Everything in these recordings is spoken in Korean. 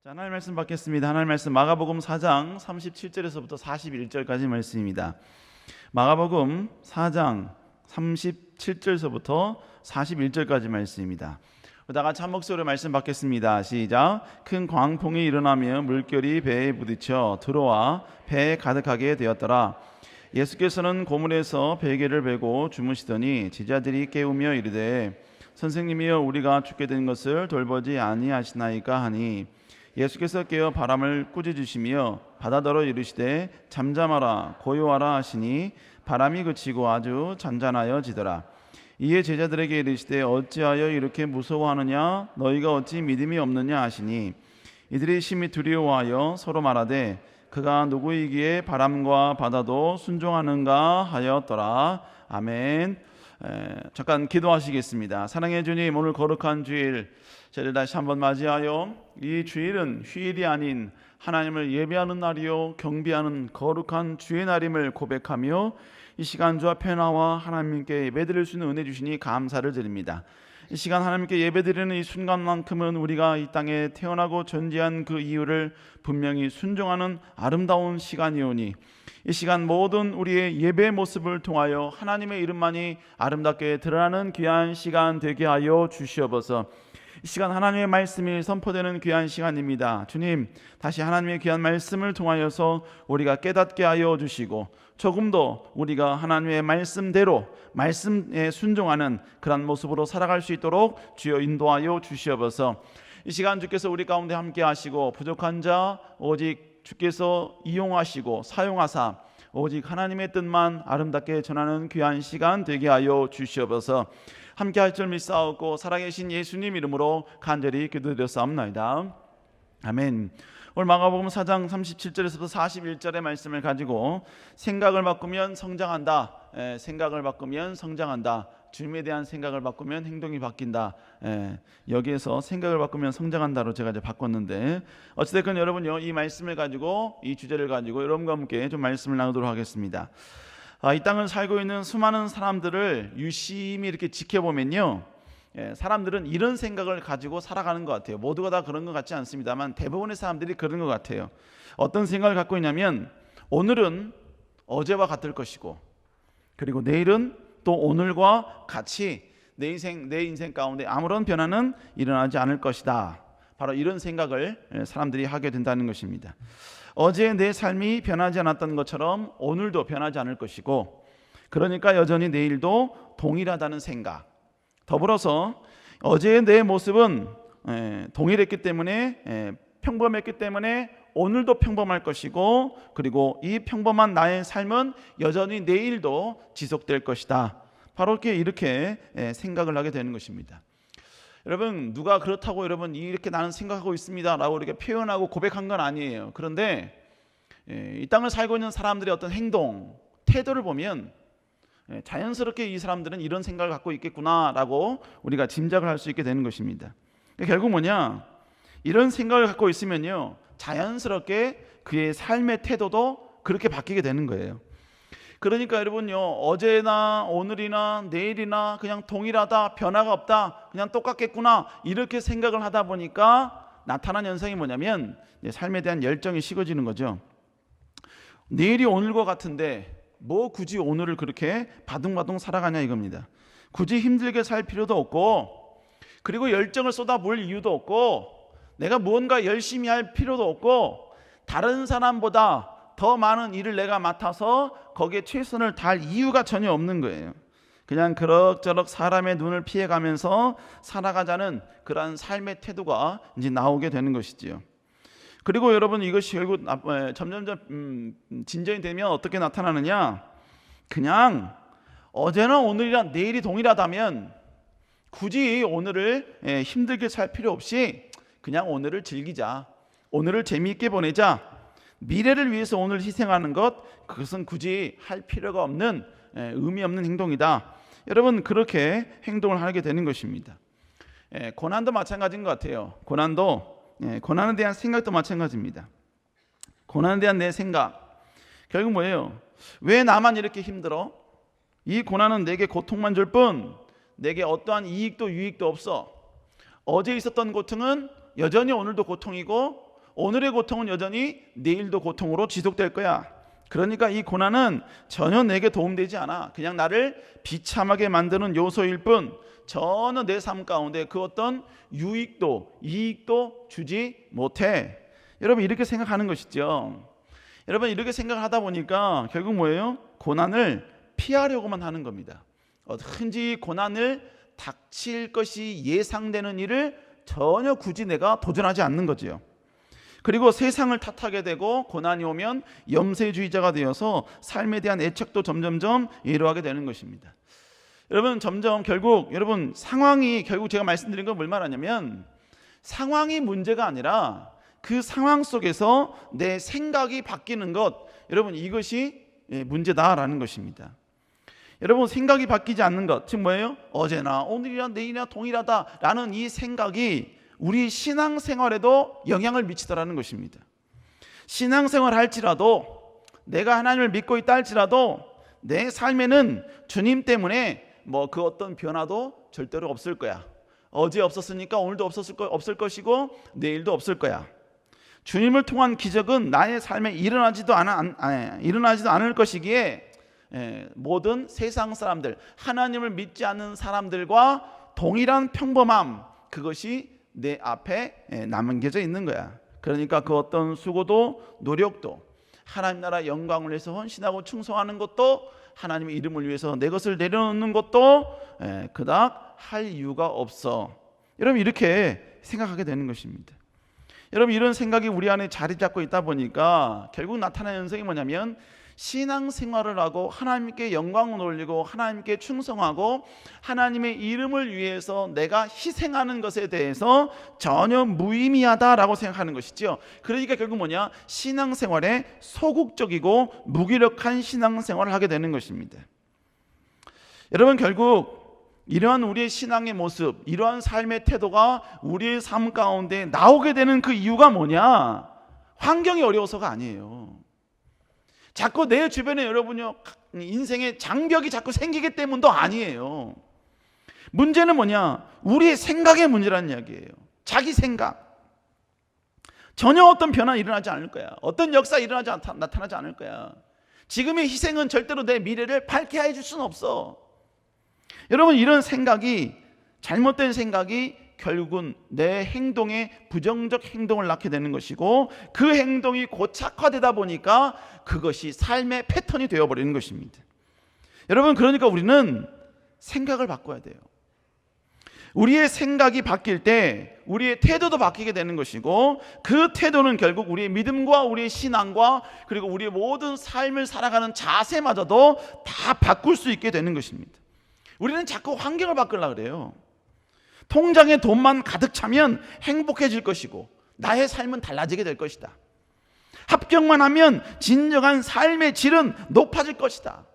자, 하나님 말씀 받겠습니다. 하나님 말씀 마가복음 4장 37절에서부터 41절까지 말씀입니다. 마가복음 4장 37절에서부터 41절까지 말씀입니다. 다 같이 한 목소리로 말씀 받겠습니다. 시작. 큰 광풍이 일어나며 물결이 배에 부딪혀 들어와 배에 가득하게 되었더라. 예수께서는 고물에서 베개를 베고 주무시더니 제자들이 깨우며 이르되 선생님이여 우리가 죽게 된 것을 돌보지 아니하시나이까 하니 예수께서 깨어 바람을 꾸짖으시며 바다더러 이르시되 잠잠하라 고요하라 하시니 바람이 그치고 아주 잔잔하여지더라. 이에 제자들에게 이르시되 어찌하여 이렇게 무서워하느냐 너희가 어찌 믿음이 없느냐 하시니 이들이 심히 두려워하여 서로 말하되 그가 누구이기에 바람과 바다도 순종하는가 하였더라. 아멘. 잠깐 기도하시겠습니다. 사랑의 주님, 오늘 거룩한 주일 저를 다시 한번 맞이하여 이 주일은 휴일이 아닌 하나님을 예배하는 날이요 경배하는 거룩한 주의 날임을 고백하며 이 시간 주 앞에 나와 하나님께 예배드릴 수 있는 은혜 주시니 감사를 드립니다. 이 시간 하나님께 예배드리는 이 순간만큼은 우리가 이 땅에 태어나고 존재한 그 이유를 분명히 순종하는 아름다운 시간이오니 이 시간 모든 우리의 예배의 모습을 통하여 하나님의 이름만이 아름답게 드러나는 귀한 시간 되게 하여 주시옵소서. 이 시간 하나님의 말씀이 선포되는 귀한 시간입니다. 주님, 다시 하나님의 귀한 말씀을 통하여서 우리가 깨닫게 하여 주시고 조금 더 우리가 하나님의 말씀대로 말씀에 순종하는 그런 모습으로 살아갈 수 있도록 주여 인도하여 주시옵소서. 이 시간 주께서 우리 가운데 함께 하시고 부족한 자 오직 주께서 이용하시고 사용하사 오직 하나님의 뜻만 아름답게 전하는 귀한 시간 되게 하여 주시옵소서. 함께 할 줄 믿사옵고 살아계신 예수님 이름으로 간절히 기도드렸사옵나이다. 아멘. 오늘 마가복음 4장 37절에서부터 41절의 말씀을 가지고 생각을 바꾸면 성장한다. 생각을 바꾸면 성장한다. 주님에 대한 생각을 바꾸면 행동이 바뀐다. 여기에서 생각을 바꾸면 성장한다로 제가 이제 바꿨는데 어찌됐건 여러분요 이 말씀을 가지고 이 주제를 가지고 여러분과 함께 좀 말씀을 나누도록 하겠습니다. 이 땅을 살고 있는 수많은 사람들을 유심히 이렇게 지켜보면요 사람들은 이런 생각을 가지고 살아가는 것 같아요. 모두가 다 그런 것 같지 않습니다만 대부분의 사람들이 그런 것 같아요. 어떤 생각을 갖고 있냐면 오늘은 어제와 같을 것이고 그리고 내일은 또 오늘과 같이 내 인생 가운데 아무런 변화는 일어나지 않을 것이다. 바로 이런 생각을 사람들이 하게 된다는 것입니다. 어제 내 삶이 변하지 않았던 것처럼 오늘도 변하지 않을 것이고 그러니까 여전히 내일도 동일하다는 생각, 더불어서 어제의 내 모습은 동일했기 때문에 평범했기 때문에 오늘도 평범할 것이고 그리고 이 평범한 나의 삶은 여전히 내일도 지속될 것이다. 바로 이렇게 생각을 하게 되는 것입니다. 여러분 누가 그렇다고 여러분 이렇게 나는 생각하고 있습니다 라고 이렇게 표현하고 고백한 건 아니에요. 그런데 이 땅을 살고 있는 사람들의 어떤 행동, 태도를 보면 자연스럽게 이 사람들은 이런 생각을 갖고 있겠구나 라고 우리가 짐작을 할 수 있게 되는 것입니다. 결국 뭐냐, 이런 생각을 갖고 있으면요 자연스럽게 그의 삶의 태도도 그렇게 바뀌게 되는 거예요. 그러니까 여러분요 어제나 오늘이나 내일이나 그냥 동일하다, 변화가 없다, 그냥 똑같겠구나 이렇게 생각을 하다 보니까 나타난 현상이 뭐냐면 삶에 대한 열정이 식어지는 거죠. 내일이 오늘과 같은데 뭐 굳이 오늘을 그렇게 바둥바둥 살아가냐 이겁니다. 굳이 힘들게 살 필요도 없고 그리고 열정을 쏟아부을 이유도 없고 내가 무언가 열심히 할 필요도 없고 다른 사람보다 더 많은 일을 내가 맡아서 거기에 최선을 다할 이유가 전혀 없는 거예요. 그냥 그럭저럭 사람의 눈을 피해가면서 살아가자는 그러한 삶의 태도가 이제 나오게 되는 것이지요. 그리고 여러분 이것이 결국 점점점 진전이 되면 어떻게 나타나느냐, 그냥 어제나 오늘이랑 내일이 동일하다면 굳이 오늘을 힘들게 살 필요 없이 그냥 오늘을 즐기자, 오늘을 재미있게 보내자, 미래를 위해서 오늘 희생하는 것, 그것은 굳이 할 필요가 없는 의미 없는 행동이다. 여러분 그렇게 행동을 하게 되는 것입니다. 고난도 마찬가지인 것 같아요. 고난에 대한 생각도 마찬가지입니다. 고난에 대한 내 생각, 결국 뭐예요? 왜 나만 이렇게 힘들어? 이 고난은 내게 고통만 줄 뿐 내게 어떠한 이익도 유익도 없어. 어제 있었던 고통은 여전히 오늘도 고통이고 오늘의 고통은 여전히 내일도 고통으로 지속될 거야. 그러니까 이 고난은 전혀 내게 도움되지 않아. 그냥 나를 비참하게 만드는 요소일 뿐 전혀 내 삶 가운데 그 어떤 유익도 이익도 주지 못해. 여러분 이렇게 생각하는 것이죠. 여러분 이렇게 생각을 하다 보니까 결국 뭐예요? 고난을 피하려고만 하는 겁니다. 흔히 고난을 닥칠 것이 예상되는 일을 전혀 굳이 내가 도전하지 않는 거지요. 그리고 세상을 탓하게 되고 고난이 오면 염세주의자가 되어서 삶에 대한 애착도 점점점 예로하게 되는 것입니다. 여러분 점점 결국 여러분 상황이 결국 제가 말씀드린 건 뭘 말하냐면 상황이 문제가 아니라 그 상황 속에서 내 생각이 바뀌는 것, 여러분 이것이 문제다라는 것입니다. 여러분 생각이 바뀌지 않는 것, 즉 뭐예요? 어제나 오늘이나 내일이나 동일하다라는 이 생각이 우리 신앙생활에도 영향을 미치더라는 것입니다. 신앙생활 할지라도 내가 하나님을 믿고 있다 할지라도 내 삶에는 주님 때문에 그 어떤 변화도 절대로 없을 거야. 어제 없었으니까 오늘도 없을 것이고 내일도 없을 거야. 주님을 통한 기적은 나의 삶에 일어나지도 않을 것이기에 모든 세상 사람들, 하나님을 믿지 않는 사람들과 동일한 평범함, 그것이 내 앞에 남겨져 있는 거야. 그러니까 그 어떤 수고도 노력도 하나님 나라 영광을 위해서 헌신하고 충성하는 것도 하나님의 이름을 위해서 내 것을 내려놓는 것도 그닥 할 이유가 없어. 여러분 이렇게 생각하게 되는 것입니다. 여러분 이런 생각이 우리 안에 자리 잡고 있다 보니까 결국 나타나는 현상이 뭐냐면 신앙생활을 하고 하나님께 영광을 올리고 하나님께 충성하고 하나님의 이름을 위해서 내가 희생하는 것에 대해서 전혀 무의미하다라고 생각하는 것이죠. 그러니까 결국 뭐냐? 신앙생활에 소극적이고 무기력한 신앙생활을 하게 되는 것입니다. 여러분 결국 이러한 우리의 신앙의 모습, 이러한 삶의 태도가 우리의 삶 가운데 나오게 되는 그 이유가 뭐냐? 환경이 어려워서가 아니에요. 자꾸 내 주변에 여러분요 인생의 장벽이 자꾸 생기기 때문도 아니에요. 문제는 뭐냐? 우리의 생각의 문제라는 이야기예요. 자기 생각. 전혀 어떤 변화 일어나지 않을 거야. 어떤 역사 나타나지 않을 거야. 지금의 희생은 절대로 내 미래를 밝게 해줄 수는 없어. 여러분 이런 생각이, 잘못된 생각이 결국은 내 행동에 부정적 행동을 낳게 되는 것이고 그 행동이 고착화되다 보니까 그것이 삶의 패턴이 되어버리는 것입니다. 여러분 그러니까 우리는 생각을 바꿔야 돼요. 우리의 생각이 바뀔 때 우리의 태도도 바뀌게 되는 것이고 그 태도는 결국 우리의 믿음과 우리의 신앙과 그리고 우리의 모든 삶을 살아가는 자세마저도 다 바꿀 수 있게 되는 것입니다. 우리는 자꾸 환경을 바꾸려고 그래요. 통장에 돈만 가득 차면 행복해질 것이고 나의 삶은 달라지게 될 것이다. 합격만 하면 진정한 삶의 질은 높아질 것이다.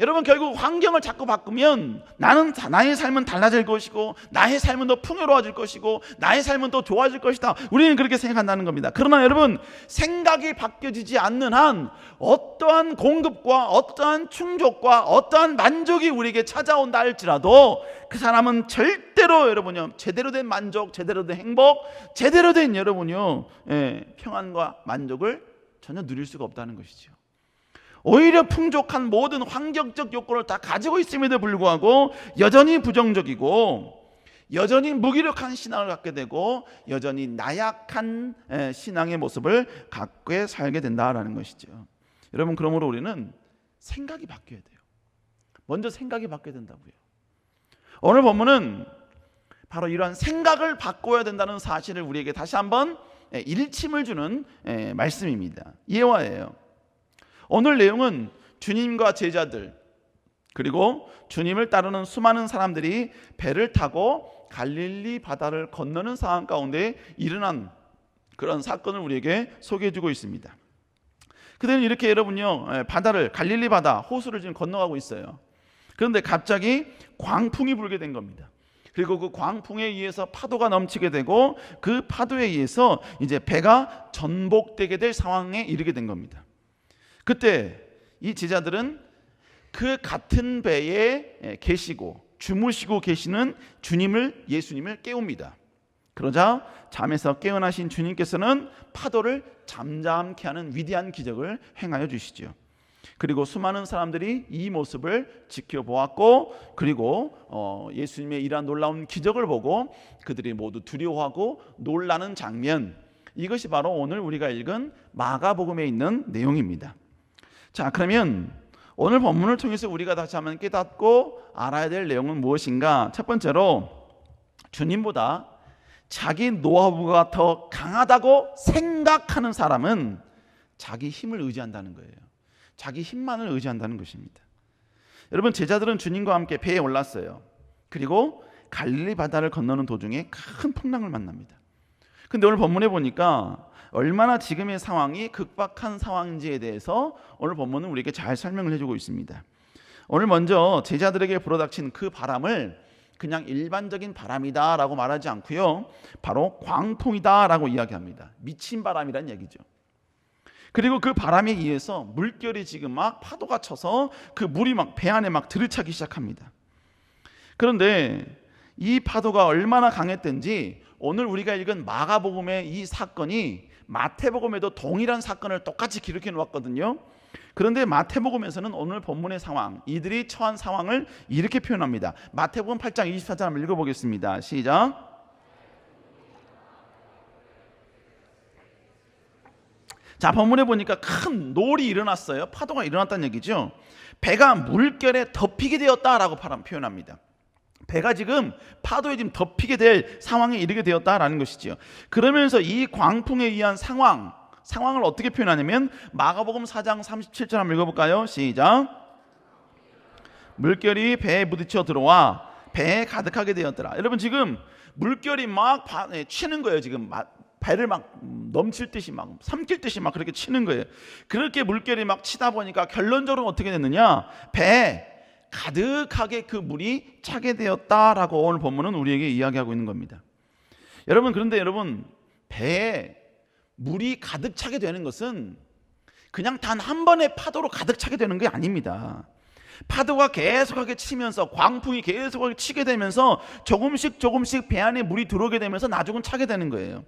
여러분 결국 환경을 자꾸 바꾸면 나의 삶은 달라질 것이고 나의 삶은 더 풍요로워질 것이고 나의 삶은 더 좋아질 것이다. 우리는 그렇게 생각한다는 겁니다. 그러나 여러분 생각이 바뀌어지지 않는 한 어떠한 공급과 어떠한 충족과 어떠한 만족이 우리에게 찾아온다 할지라도 그 사람은 절대로 여러분요 제대로 된 만족, 제대로 된 행복, 제대로 된 여러분요 평안과 만족을 전혀 누릴 수가 없다는 것이죠. 오히려 풍족한 모든 환경적 요건을 다 가지고 있음에도 불구하고 여전히 부정적이고 여전히 무기력한 신앙을 갖게 되고 여전히 나약한 신앙의 모습을 갖고 살게 된다라는 것이죠. 여러분 그러므로 우리는 생각이 바뀌어야 돼요. 먼저 생각이 바뀌어야 된다고요. 오늘 본문은 바로 이러한 생각을 바꿔야 된다는 사실을 우리에게 다시 한번 일침을 주는 말씀입니다. 예화예요. 오늘 내용은 주님과 제자들 그리고 주님을 따르는 수많은 사람들이 배를 타고 갈릴리 바다를 건너는 상황 가운데 일어난 그런 사건을 우리에게 소개해주고 있습니다. 그들은 이렇게 여러분요 바다를 갈릴리 바다 호수를 지금 건너가고 있어요. 그런데 갑자기 광풍이 불게 된 겁니다. 그리고 그 광풍에 의해서 파도가 넘치게 되고 그 파도에 의해서 이제 배가 전복되게 될 상황에 이르게 된 겁니다. 그때 이 제자들은 그 같은 배에 계시고 주무시고 계시는 예수님을 깨웁니다. 그러자 잠에서 깨어나신 주님께서는 파도를 잠잠케 하는 위대한 기적을 행하여 주시죠. 그리고 수많은 사람들이 이 모습을 지켜보았고, 그리고 예수님의 이러한 놀라운 기적을 보고 그들이 모두 두려워하고 놀라는 장면, 이것이 바로 오늘 우리가 읽은 마가복음에 있는 내용입니다. 자, 그러면 오늘 본문을 통해서 우리가 다시 한번 깨닫고 알아야 될 내용은 무엇인가? 첫 번째로, 주님보다 자기 노하우가 더 강하다고 생각하는 사람은 자기 힘을 의지한다는 거예요. 자기 힘만을 의지한다는 것입니다. 여러분, 제자들은 주님과 함께 배에 올랐어요. 그리고 갈릴리 바다를 건너는 도중에 큰 풍랑을 만납니다. 근데 오늘 본문에 보니까 얼마나 지금의 상황이 극박한 상황인지에 대해서 오늘 본문은 우리에게 잘 설명을 해주고 있습니다. 오늘 먼저 제자들에게 불어닥친 그 바람을 그냥 일반적인 바람이다 라고 말하지 않고요, 바로 광풍이다 라고 이야기합니다. 미친 바람이란 얘기죠. 그리고 그 바람에 의해서 물결이 지금 막 파도가 쳐서 그 물이 막 배 안에 막 들이차기 시작합니다. 그런데 이 파도가 얼마나 강했던지 오늘 우리가 읽은 마가복음의 이 사건이 마태복음에도 동일한 사건을 똑같이 기록해 놓았거든요. 그런데 마태복음에서는 오늘 본문의 상황, 이들이 처한 상황을 이렇게 표현합니다. 마태복음 8장 24절 한번 읽어보겠습니다. 시작. 자, 본문에 보니까 큰 놀이 일어났어요. 파도가 일어났다는 얘기죠. 배가 물결에 덮이게 되었다라고 표현합니다. 배가 지금 파도에 지금 덮이게 될 상황에 이르게 되었다라는 것이지요. 그러면서 이 광풍에 의한 상황을 어떻게 표현하냐면 마가복음 4장 37절 한번 읽어볼까요? 시작. 물결이 배에 부딪혀 들어와 배에 가득하게 되었더라. 여러분, 지금 물결이 막 치는 거예요. 지금 배를 막 넘칠 듯이 막 삼킬 듯이 막 그렇게 치는 거예요. 그렇게 물결이 막 치다 보니까 결론적으로 어떻게 됐느냐? 배에 가득하게 그 물이 차게 되었다라고 오늘 본문은 우리에게 이야기하고 있는 겁니다. 여러분, 그런데 여러분, 배에 물이 가득 차게 되는 것은 그냥 단 한 번의 파도로 가득 차게 되는 게 아닙니다. 파도가 계속하게 치면서, 광풍이 계속하게 치게 되면서 조금씩 배 안에 물이 들어오게 되면서 나중은 차게 되는 거예요.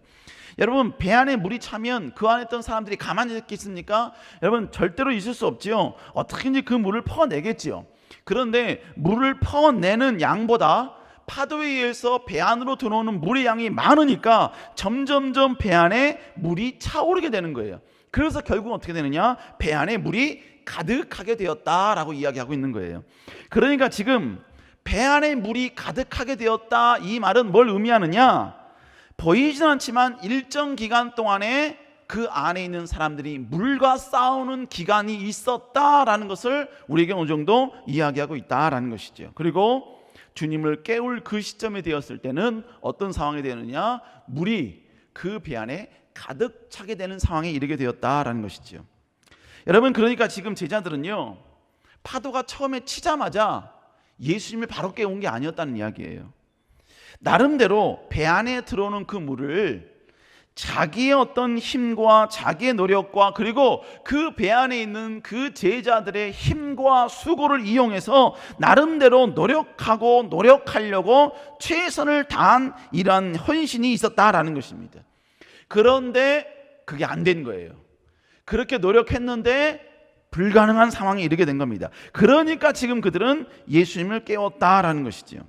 여러분, 배 안에 물이 차면 그 안에 있던 사람들이 가만히 있겠습니까? 여러분, 절대로 있을 수 없지요. 어떻게든지 그 물을 퍼내겠지요. 그런데 물을 퍼내는 양보다 파도에 의해서 배 안으로 들어오는 물의 양이 많으니까 점점점 배 안에 물이 차오르게 되는 거예요. 그래서 결국 어떻게 되느냐? 배 안에 물이 가득하게 되었다라고 이야기하고 있는 거예요. 그러니까 지금 배 안에 물이 가득하게 되었다, 이 말은 뭘 의미하느냐? 보이지는 않지만 일정 기간 동안에 그 안에 있는 사람들이 물과 싸우는 기간이 있었다라는 것을 우리에게 어느 정도 이야기하고 있다라는 것이죠. 그리고 주님을 깨울 그 시점이 되었을 때는 어떤 상황이 되느냐? 물이 그 배 안에 가득 차게 되는 상황에 이르게 되었다라는 것이죠. 여러분, 그러니까 지금 제자들은요, 파도가 처음에 치자마자 예수님을 바로 깨운 게 아니었다는 이야기예요. 나름대로 배 안에 들어오는 그 물을 자기의 어떤 힘과 자기의 노력과 그리고 그 배 안에 있는 그 제자들의 힘과 수고를 이용해서 나름대로 노력하려고 최선을 다한 이러한 헌신이 있었다라는 것입니다. 그런데 그게 안 된 거예요. 그렇게 노력했는데 불가능한 상황에 이르게 된 겁니다. 그러니까 지금 그들은 예수님을 깨웠다라는 것이죠.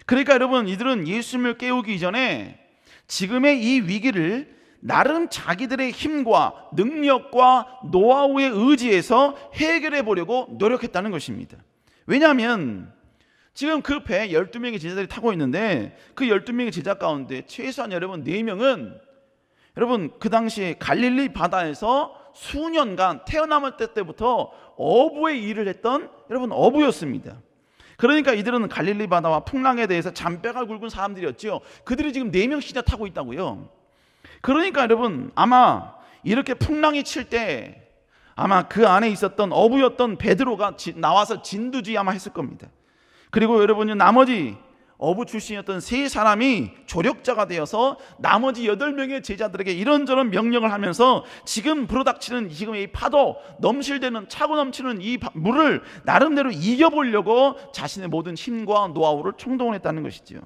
그러니까 여러분, 이들은 예수님을 깨우기 전에 지금의 이 위기를 나름 자기들의 힘과 능력과 노하우에 의지해서 해결해 보려고 노력했다는 것입니다. 왜냐하면 지금 그 배에 12명의 제자들이 타고 있는데 그 12명의 제자 가운데 최소한 여러분 4명은 여러분 그 당시에 갈릴리 바다에서 수년간 태어남을 때부터 어부의 일을 했던 여러분 어부였습니다. 그러니까 이들은 갈릴리 바다와 풍랑에 대해서 잔뼈가 굵은 사람들이었지요. 그들이 지금 4명씩이나 타고 있다고요. 그러니까 여러분 아마 이렇게 풍랑이 칠 때 아마 그 안에 있었던 어부였던 베드로가 나와서 진두지 아마 했을 겁니다. 그리고 여러분이 나머지 어부 출신이었던 3사람이 조력자가 되어서 나머지 8명의 제자들에게 이런저런 명령을 하면서 지금 불어닥치는 지금 이 파도, 넘실대는 차고 넘치는 이 물을 나름대로 이겨보려고 자신의 모든 힘과 노하우를 총동원했다는 것이죠.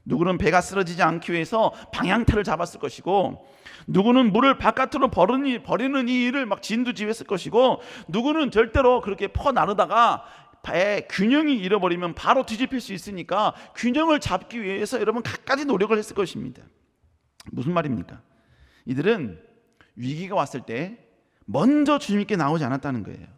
누구는 배가 쓰러지지 않기 위해서 방향타를 잡았을 것이고, 누구는 물을 바깥으로 버리는 이 일을 막 진두지휘했을 것이고, 누구는 절대로 그렇게 퍼나르다가 배의 균형이 잃어버리면 바로 뒤집힐 수 있으니까 균형을 잡기 위해서 여러분 갖가지 노력을 했을 것입니다. 무슨 말입니까? 이들은 위기가 왔을 때 먼저 주님께 나오지 않았다는 거예요.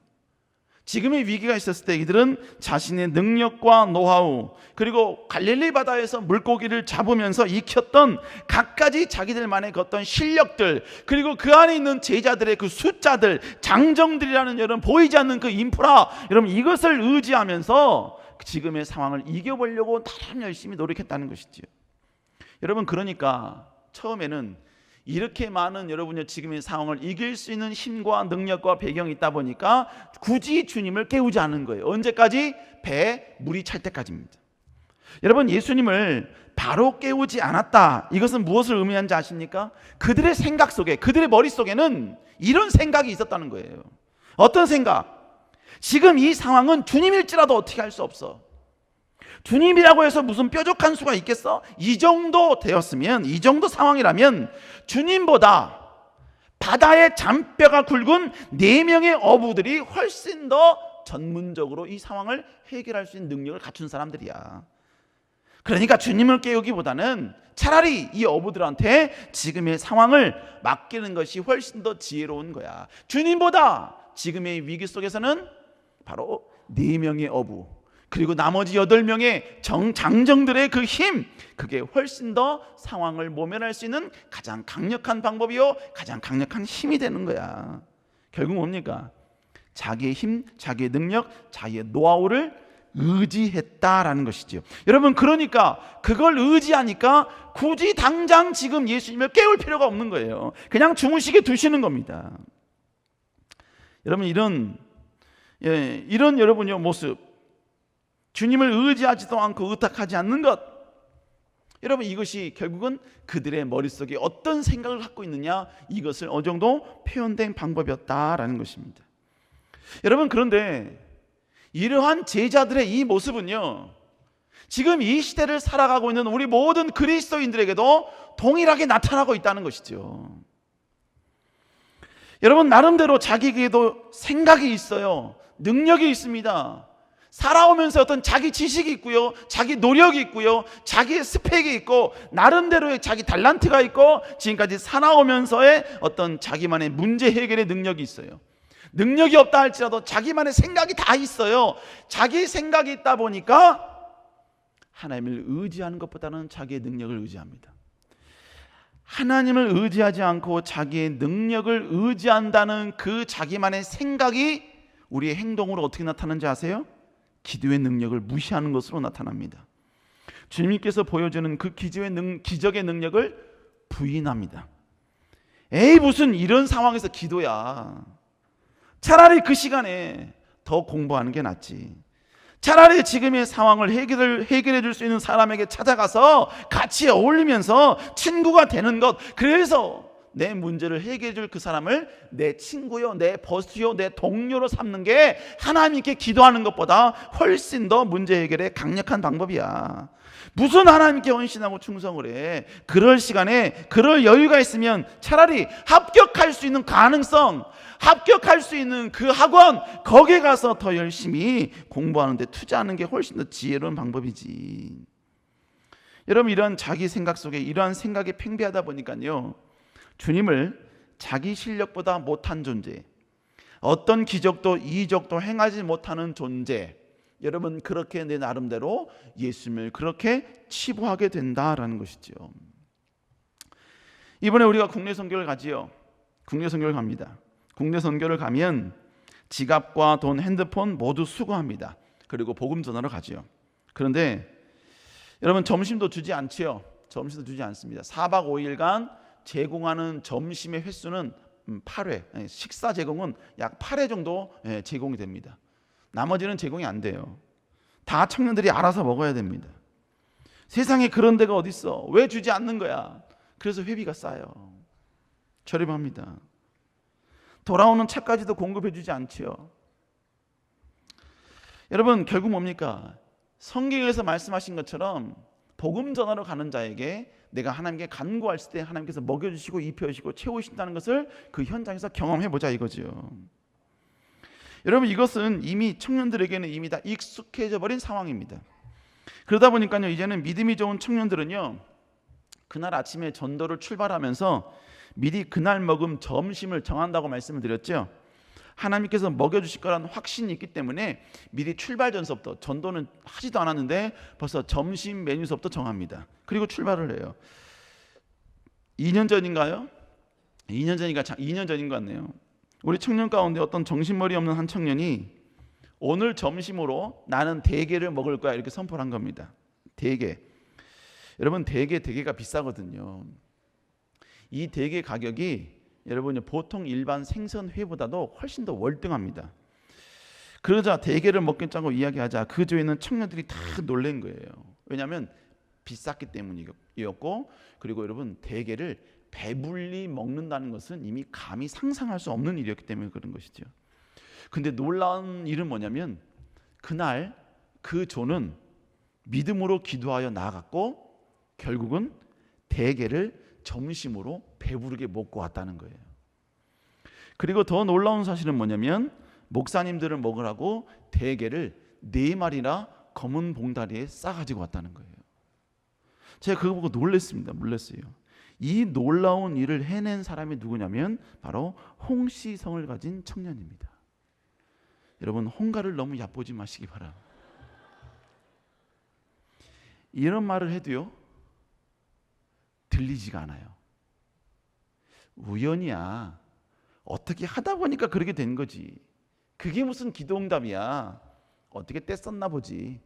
지금의 위기가 있었을 때 이들은 자신의 능력과 노하우, 그리고 갈릴리 바다에서 물고기를 잡으면서 익혔던 갖가지 자기들만의 그 어떤 실력들, 그리고 그 안에 있는 제자들의 그 숫자들, 장정들이라는 여러분 보이지 않는 그 인프라, 여러분 이것을 의지하면서 지금의 상황을 이겨보려고 나름 열심히 노력했다는 것이지요. 여러분, 그러니까 처음에는 이렇게 많은 여러분의 지금의 상황을 이길 수 있는 힘과 능력과 배경이 있다 보니까 굳이 주님을 깨우지 않은 거예요. 언제까지? 배에 물이 찰 때까지입니다. 여러분, 예수님을 바로 깨우지 않았다, 이것은 무엇을 의미하는지 아십니까? 그들의 생각 속에, 그들의 머릿속에는 이런 생각이 있었다는 거예요. 어떤 생각? 지금 이 상황은 주님일지라도 어떻게 할 수 없어. 주님이라고 해서 무슨 뾰족한 수가 있겠어? 이 정도 되었으면, 이 정도 상황이라면 주님보다 바다의 잔뼈가 굵은 4명의 어부들이 훨씬 더 전문적으로 이 상황을 해결할 수 있는 능력을 갖춘 사람들이야. 그러니까 주님을 깨우기보다는 차라리 이 어부들한테 지금의 상황을 맡기는 것이 훨씬 더 지혜로운 거야. 주님보다 지금의 위기 속에서는 바로 4명의 어부, 그리고 나머지 8명의 장정들의 그 힘, 그게 훨씬 더 상황을 모면할 수 있는 가장 강력한 방법이요, 가장 강력한 힘이 되는 거야. 결국 뭡니까? 자기의 힘, 자기의 능력, 자기의 노하우를 의지했다라는 것이죠. 여러분, 그러니까 그걸 의지하니까 굳이 당장 지금 예수님을 깨울 필요가 없는 거예요. 그냥 주무시게 두시는 겁니다. 여러분, 이런 여러분의 모습, 주님을 의지하지도 않고 의탁하지 않는 것, 여러분, 이것이 결국은 그들의 머릿속에 어떤 생각을 갖고 있느냐, 이것을 어느 정도 표현된 방법이었다라는 것입니다. 여러분, 그런데 이러한 제자들의 이 모습은요, 지금 이 시대를 살아가고 있는 우리 모든 그리스도인들에게도 동일하게 나타나고 있다는 것이죠. 여러분, 나름대로 자기에게도 생각이 있어요. 능력이 있습니다. 살아오면서 어떤 자기 지식이 있고요, 자기 노력이 있고요, 자기의 스펙이 있고, 나름대로의 자기 달란트가 있고, 지금까지 살아오면서의 어떤 자기만의 문제 해결의 능력이 있어요. 능력이 없다 할지라도 자기만의 생각이 다 있어요. 자기 생각이 있다 보니까 하나님을 의지하는 것보다는 자기의 능력을 의지합니다. 하나님을 의지하지 않고 자기의 능력을 의지한다는 그 자기만의 생각이 우리의 행동으로 어떻게 나타나는지 아세요? 기도의 능력을 무시하는 것으로 나타납니다. 주님께서 보여주는 그 기적의 능력을 부인합니다. 에이, 무슨 이런 상황에서 기도야. 차라리 그 시간에 더 공부하는 게 낫지. 차라리 지금의 상황을 해결해 줄 수 있는 사람에게 찾아가서 같이 어울리면서 친구가 되는 것, 그래서 내 문제를 해결해 줄 그 사람을 내 친구요, 내 버스요, 내 동료로 삼는 게 하나님께 기도하는 것보다 훨씬 더 문제 해결에 강력한 방법이야. 무슨 하나님께 헌신하고 충성을 해. 그럴 시간에, 그럴 여유가 있으면 차라리 합격할 수 있는 가능성, 합격할 수 있는 그 학원, 거기에 가서 더 열심히 공부하는 데 투자하는 게 훨씬 더 지혜로운 방법이지. 여러분, 이런 자기 생각 속에 이러한 생각이 팽배하다 보니까요, 주님을 자기 실력보다 못한 존재, 어떤 기적도 이적도 행하지 못하는 존재, 여러분, 그렇게 내 나름대로 예수님을 그렇게 치부하게 된다라는 것이죠. 이번에 우리가 국내 선교를 가지요. 국내 선교를 갑니다. 국내 선교를 가면 지갑과 돈, 핸드폰 모두 수거합니다. 그리고 복음 전하러 가지요. 그런데 여러분, 점심도 주지 않지요. 점심도 주지 않습니다. 4박 5일간 제공하는 점심의 횟수는 8회, 식사 제공은 약 8회 정도 제공이 됩니다. 나머지는 제공이 안 돼요. 다 청년들이 알아서 먹어야 됩니다. 세상에 그런 데가 어디 있어? 왜 주지 않는 거야? 그래서 회비가 싸요. 저렴합니다. 돌아오는 차까지도 공급해 주지 않지요. 여러분, 결국 뭡니까? 성경에서 말씀하신 것처럼 복음 전하러 가는 자에게 내가 하나님께 간구할 때 하나님께서 먹여주시고 입혀주시고 채우신다는 것을 그 현장에서 경험해보자 이거죠. 여러분, 이것은 이미 청년들에게는 이미 다 익숙해져 버린 상황입니다. 그러다 보니까요, 이제는 믿음이 좋은 청년들은요, 그날 아침에 전도를 출발하면서 미리 그날 먹은 점심을 정한다고 말씀을 드렸죠. 하나님께서 먹여주실 거라는 확신이 있기 때문에 미리 출발 전서부터, 전도는 하지도 않았는데 벌써 점심 메뉴서부터 정합니다. 그리고 출발을 해요. 2년 전인가요? 2년 전인 것 같네요. 우리 청년 가운데 어떤 정신머리 없는 한 청년이 오늘 점심으로 나는 대게를 먹을 거야 이렇게 선포를 한 겁니다. 대게. 여러분, 대게가 비싸거든요. 이 대게 가격이 여러분 보통 일반 생선회보다도 훨씬 더 월등합니다. 그러자 대게를 먹겠다고 이야기하자 그 조에 있는 청년들이 다 놀란 거예요. 왜냐하면 비쌌기 때문이었고, 그리고 여러분 대게를 배불리 먹는다는 것은 이미 감히 상상할 수 없는 일이었기 때문에 그런 것이죠. 근데 놀라운 일은 뭐냐면 그날 그 조는 믿음으로 기도하여 나아갔고 결국은 대게를 점심으로 배부르게 먹고 왔다는 거예요. 그리고 더 놀라운 사실은 뭐냐면 목사님들을 먹으라고 대게를 4마리나 검은 봉다리에 싸가지고 왔다는 거예요. 제가 그거 보고 놀랐습니다. 이 놀라운 일을 해낸 사람이 누구냐면 바로 홍시성을 가진 청년입니다. 여러분, 홍가를 너무 얕보지 마시기 바랍니다. 이런 말을 해도요 들리지가 않아요. 우연이야. 어떻게 하다 보니까 그렇게 된 거지. 그게 무슨 기도응답이야. 어떻게 뗐었나 보지.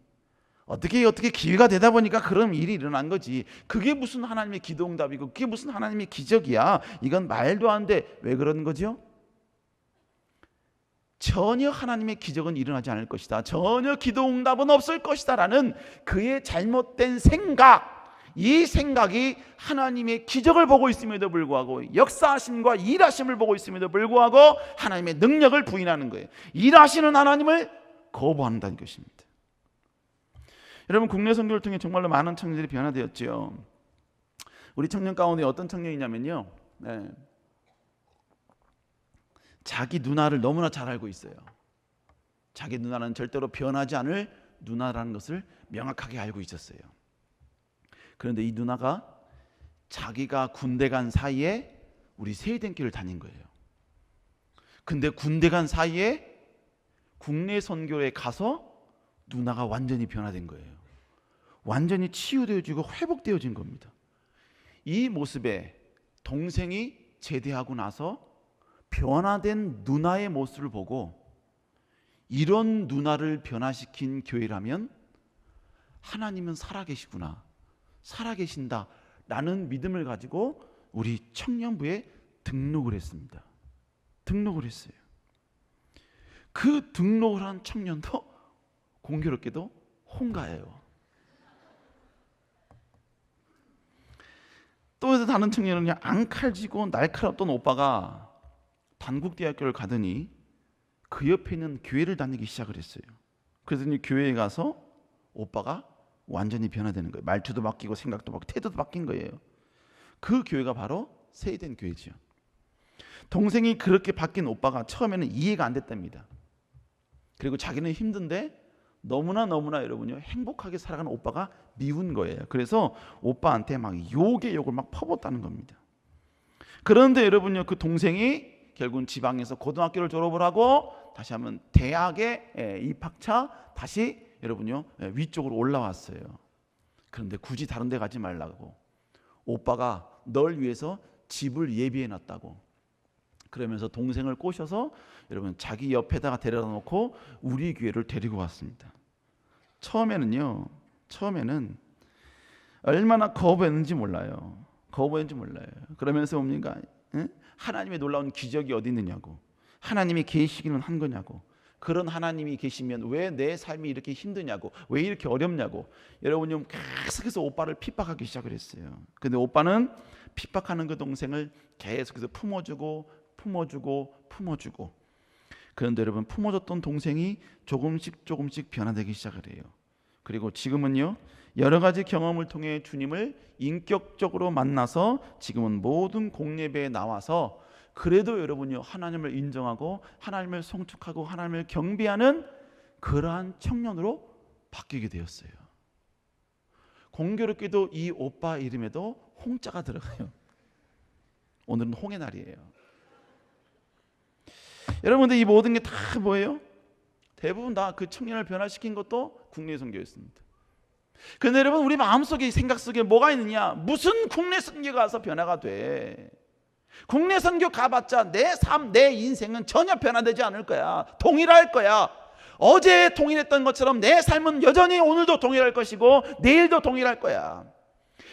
어떻게 기회가 되다 보니까 그런 일이 일어난 거지. 그게 무슨 하나님의 기도응답이고 그게 무슨 하나님의 기적이야. 이건 말도 안 돼. 왜 그러는 거죠? 전혀 하나님의 기적은 일어나지 않을 것이다. 전혀 기도응답은 없을 것이다 라는 그의 잘못된 생각, 이 생각이 하나님의 기적을 보고 있음에도 불구하고 역사하심과 일하심을 보고 있음에도 불구하고 하나님의 능력을 부인하는 거예요. 일하시는 하나님을 거부한다는 것입니다. 여러분, 국내 선교를 통해 정말로 많은 청년들이 변화되었죠. 우리 청년 가운데 어떤 청년이냐면요, 자기 누나를 너무나 잘 알고 있어요. 자기 누나는 절대로 변하지 않을 누나라는 것을 명확하게 알고 있었어요. 그런데 이 누나가 자기가 군대 간 사이에 우리 세이den교를 다닌 거예요. 근데 군대 간 사이에 국내 선교에 가서 누나가 완전히 변화된 거예요. 완전히 치유되어지고 회복되어진 겁니다. 이 모습에 동생이 제대하고 나서 변화된 누나의 모습을 보고 이런 누나를 변화시킨 교회라면 하나님은 살아계시구나, 살아계신다 라는 믿음을 가지고 우리 청년부에 등록을 했습니다. 등록을 했어요. 그 등록을 한 청년도 공교롭게도 홍가예요. 또 다른 청년은 그냥 앙칼지고 날카롭던 오빠가 단국대학교를 가더니 그 옆에 있는 교회를 다니기 시작을 했어요. 그랬더니 교회에 가서 오빠가 완전히 변화되는 거예요. 말투도 바뀌고 생각도 바뀌고 태도도 바뀐 거예요. 그 교회가 바로 세이된 교회죠. 동생이 그렇게 바뀐 오빠가 처음에는 이해가 안 됐답니다. 그리고 자기는 힘든데 너무나 여러분요 행복하게 살아가는 오빠가 미운 거예요. 그래서 오빠한테 막 욕을 막 퍼붓다는 겁니다. 그런데 여러분요, 그 동생이 결국은 지방에서 고등학교를 졸업을 하고 다시 한번 대학에 입학차 다시 여러분요 위쪽으로 올라왔어요. 그런데 굳이 다른 데 가지 말라고, 오빠가 널 위해서 집을 예비해 놨다고 그러면서 동생을 꼬셔서 여러분 자기 옆에다가 데려다 놓고 우리 교회를 데리고 왔습니다. 처음에는 얼마나 거부했는지 몰라요. 그러면서 뭡니까? 하나님의 놀라운 기적이 어디 있느냐고, 하나님이 계시기는 한 거냐고, 그런 하나님이 계시면 왜 내 삶이 이렇게 힘드냐고, 왜 이렇게 어렵냐고 여러분요 계속해서 오빠를 핍박하기 시작을 했어요. 근데 오빠는 핍박하는 그 동생을 계속해서 품어주고 그런데 여러분 품어줬던 동생이 조금씩 변화되기 시작을 해요. 그리고 지금은요 여러 가지 경험을 통해 주님을 인격적으로 만나서 지금은 모든 공예배에 나와서 그래도 여러분요, 하나님을 인정하고 하나님을 송축하고 하나님을 경배하는 그러한 청년으로 바뀌게 되었어요. 공교롭게도 이 오빠 이름에도 홍자가 들어가요. 오늘은 홍의 날이에요. 여러분들, 이 모든 게 다 뭐예요? 대부분 다 그 청년을 변화시킨 것도 국내 선교였습니다. 그런데 여러분, 우리 마음속에, 생각 속에 뭐가 있느냐? 무슨 국내 선교 가서 변화가 돼? 국내 선교 가봤자 내 삶, 내 인생은 전혀 변화되지 않을 거야. 동일할 거야. 어제 동일했던 것처럼 내 삶은 여전히 오늘도 동일할 것이고 내일도 동일할 거야.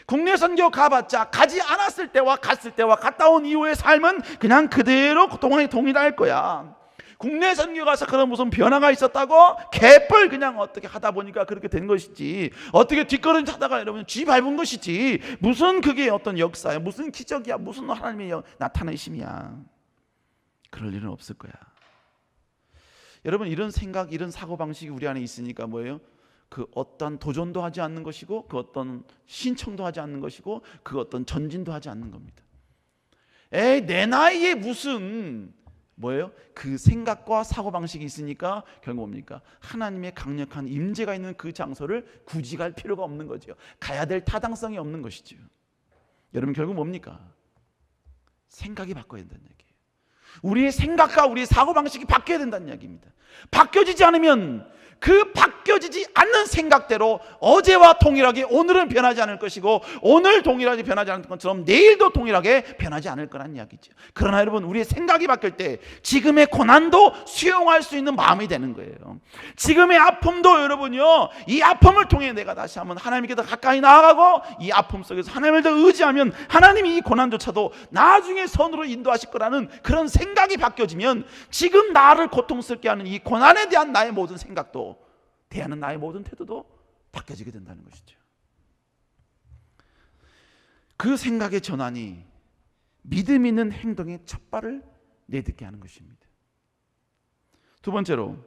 국내 선교 가봤자 가지 않았을 때와 갔을 때와 갔다 온 이후의 삶은 그냥 그대로 그동안에 동일할 거야. 국내 선교 가서 그런 무슨 변화가 있었다고? 개뿔 그냥 어떻게 하다 보니까 그렇게 된 것이지, 어떻게 뒷걸음질 하다가 여러분 쥐 밟은 것이지, 무슨 그게 어떤 역사야, 무슨 기적이야, 무슨 하나님의 나타내심이야. 그럴 일은 없을 거야. 여러분, 이런 생각, 이런 사고방식이 우리 안에 있으니까 뭐예요? 그 어떤 도전도 하지 않는 것이고, 그 어떤 신청도 하지 않는 것이고, 그 어떤 전진도 하지 않는 겁니다. 에이, 내 나이에 무슨 뭐예요? 그 생각과 사고방식이 있으니까 결국 뭡니까? 하나님의 강력한 임재가 있는 그 장소를 굳이 갈 필요가 없는 거죠. 가야 될 타당성이 없는 것이죠. 여러분, 결국 뭡니까? 생각이 바꿔야 된다는 얘기예요. 우리의 생각과 우리의 사고방식이 바뀌어야 된다는 이야기입니다. 바뀌어지지 않으면 그 바뀌어지지 않는 생각대로 어제와 동일하게 오늘은 변하지 않을 것이고, 오늘 동일하게 변하지 않을 것처럼 내일도 동일하게 변하지 않을 거란 이야기죠. 그러나 여러분, 우리의 생각이 바뀔 때 지금의 고난도 수용할 수 있는 마음이 되는 거예요. 지금의 아픔도 여러분요, 이 아픔을 통해 내가 다시 한번 하나님께 더 가까이 나아가고, 이 아픔 속에서 하나님을 더 의지하면 하나님이 이 고난조차도 나중에 선으로 인도하실 거라는 그런 생각이 바뀌어지면, 지금 나를 고통스럽게 하는 이 고난에 대한 나의 모든 생각도, 대하는 나의 모든 태도도 바뀌어지게 된다는 것이죠. 그 생각의 전환이 믿음 있는 행동의 첫 발을 내딛게 하는 것입니다. 두 번째로,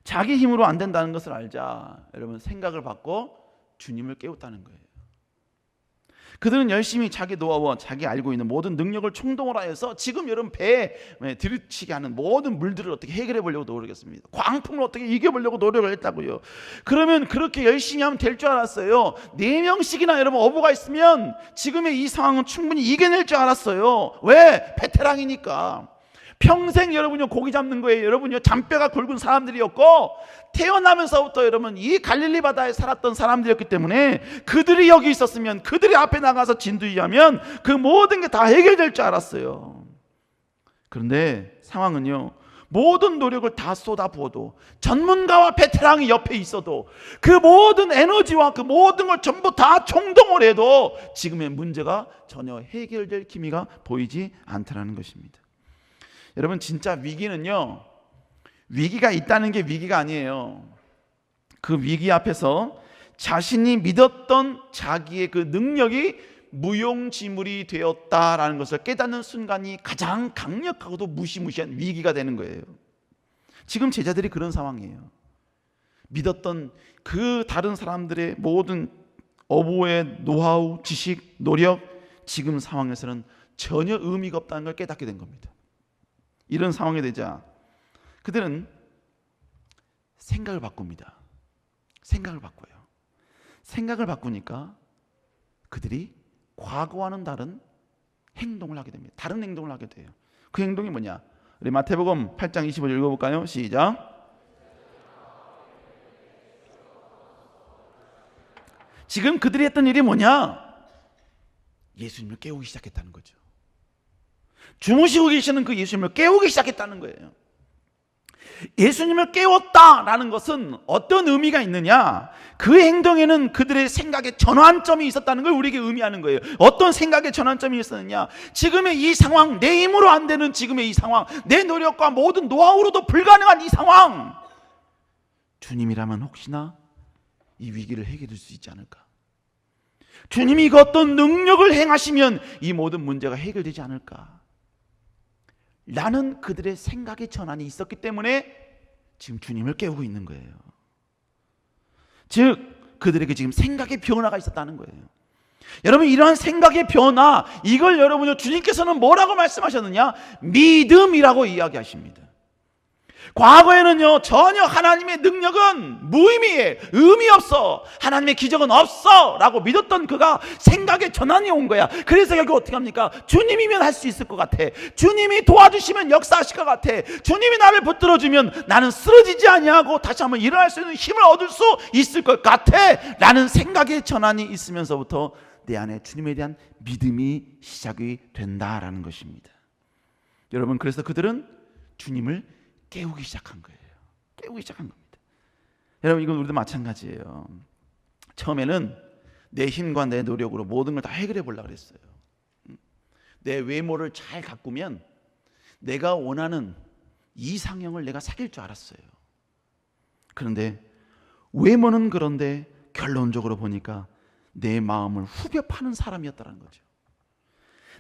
자기 힘으로 안 된다는 것을 알자 여러분, 생각을 바꿔 주님을 깨웠다는 거예요. 그들은 열심히 자기 노하우와 자기 알고 있는 모든 능력을 총동을 하여서 지금 여러분 배에 들이치게 하는 모든 물들을 어떻게 해결해 보려고 노력했습니다. 광풍을 어떻게 이겨보려고 노력을 했다고요. 그러면 그렇게 열심히 하면 될 줄 알았어요. 4명씩이나 여러분 어부가 있으면 지금의 이 상황은 충분히 이겨낼 줄 알았어요. 왜? 베테랑이니까. 평생 여러분요 고기 잡는 거에 여러분요 잔뼈가 굵은 사람들이었고, 태어나면서부터 여러분 이 갈릴리 바다에 살았던 사람들이었기 때문에 그들이 여기 있었으면, 그들이 앞에 나가서 진두지하면 그 모든 게 다 해결될 줄 알았어요. 그런데 상황은요, 모든 노력을 다 쏟아부어도, 전문가와 베테랑이 옆에 있어도, 그 모든 에너지와 그 모든 걸 전부 다 총동을 해도 지금의 문제가 전혀 해결될 기미가 보이지 않다는 것입니다. 여러분, 진짜 위기는요, 위기가 있다는 게 위기가 아니에요. 그 위기 앞에서 자신이 믿었던 자기의 그 능력이 무용지물이 되었다라는 것을 깨닫는 순간이 가장 강력하고도 무시무시한 위기가 되는 거예요. 지금 제자들이 그런 상황이에요. 믿었던 그 다른 사람들의 모든 어부의 노하우, 지식, 노력, 지금 상황에서는 전혀 의미가 없다는 걸 깨닫게 된 겁니다. 이런 상황이 되자 그들은 생각을 바꿉니다. 생각을 바꿔요. 생각을 바꾸니까 그들이 과거와는 다른 행동을 하게 됩니다. 다른 행동을 하게 돼요. 그 행동이 뭐냐? 우리 마태복음 8장 25절 읽어볼까요? 시작. 지금 그들이 했던 일이 뭐냐? 예수님을 깨우기 시작했다는 거죠. 주무시고 계시는 그 예수님을 깨우기 시작했다는 거예요. 예수님을 깨웠다라는 것은 어떤 의미가 있느냐? 그 행동에는 그들의 생각의 전환점이 있었다는 걸 우리에게 의미하는 거예요. 어떤 생각의 전환점이 있었느냐? 지금의 이 상황, 내 힘으로 안 되는 지금의 이 상황, 내 노력과 모든 노하우로도 불가능한 이 상황, 주님이라면 혹시나 이 위기를 해결할 수 있지 않을까? 주님이 그 어떤 능력을 행하시면 이 모든 문제가 해결되지 않을까? 라는 그들의 생각의 전환이 있었기 때문에 지금 주님을 깨우고 있는 거예요. 즉 그들에게 지금 생각의 변화가 있었다는 거예요. 여러분, 이러한 생각의 변화, 이걸 여러분요, 주님께서는 뭐라고 말씀하셨느냐? 믿음이라고 이야기하십니다. 과거에는요, 전혀 하나님의 능력은 무의미해, 의미 없어, 하나님의 기적은 없어 라고 믿었던 그가 생각의 전환이 온 거야. 그래서 결국 어떻게 합니까? 주님이면 할 수 있을 것 같아, 주님이 도와주시면 역사하실 것 같아, 주님이 나를 붙들어주면 나는 쓰러지지 아니하고 다시 한번 일어날 수 있는 힘을 얻을 수 있을 것 같아 라는 생각의 전환이 있으면서부터 내 안에 주님에 대한 믿음이 시작이 된다라는 것입니다. 여러분, 그래서 그들은 주님을 깨우기 시작한 거예요. 깨우기 시작한 겁니다. 여러분, 이건 우리도 마찬가지예요. 처음에는 내 힘과 내 노력으로 모든 걸 다 해결해 보려고 그랬어요. 내 외모를 잘 가꾸면 내가 원하는 이상형을 내가 사귈 줄 알았어요. 그런데 외모는 그런데 결론적으로 보니까 내 마음을 후벼 파는 사람이었다는 거죠.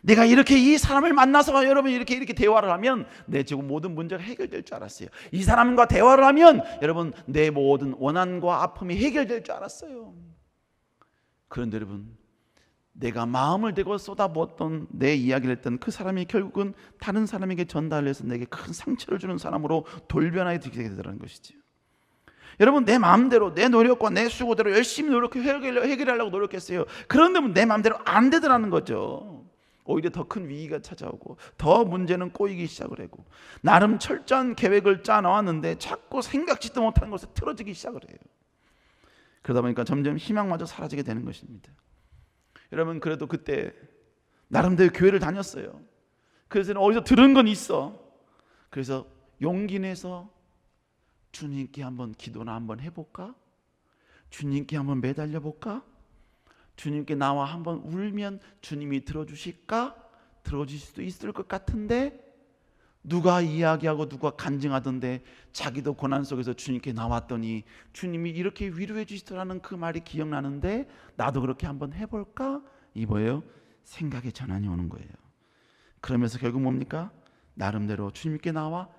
내가 이렇게 이 사람을 만나서 여러분 이렇게 대화를 하면 내 지금 모든 문제가 해결될 줄 알았어요. 이 사람과 대화를 하면 여러분 내 모든 원한과 아픔이 해결될 줄 알았어요. 그런데 여러분, 내가 마음을 대고 쏟아부었던 내 이야기를 했던 그 사람이 결국은 다른 사람에게 전달을 해서 내게 큰 상처를 주는 사람으로 돌변하게 되게 되더라는 것이죠. 여러분, 내 마음대로 내 노력과 내 수고대로 열심히 노력해 해결하려고 노력했어요. 그런데 내 마음대로 안 되더라는 거죠. 오히려 더 큰 위기가 찾아오고 더 문제는 꼬이기 시작을 하고 나름 철저한 계획을 짜놓았는데 자꾸 생각지도 못하는 것에 틀어지기 시작을 해요. 그러다 보니까 점점 희망마저 사라지게 되는 것입니다. 여러분, 그래도 그때 나름대로 교회를 다녔어요. 그래서 어디서 들은 건 있어. 그래서 용기 내서 주님께 한번 기도나 한번 해볼까? 주님께 한번 매달려 볼까? 주님께 나와 한번 울면 주님이 들어주실까? 들어주실 수도 있을 것 같은데 누가 이야기하고 누가 간증하던데 자기도 고난 속에서 주님께 나왔더니 주님이 이렇게 위로해 주시더라는 그 말이 기억나는데 나도 그렇게 한번 해볼까? 이 뭐예요? 생각의 전환이 오는 거예요. 그러면서 결국 뭡니까? 나름대로 주님께 나와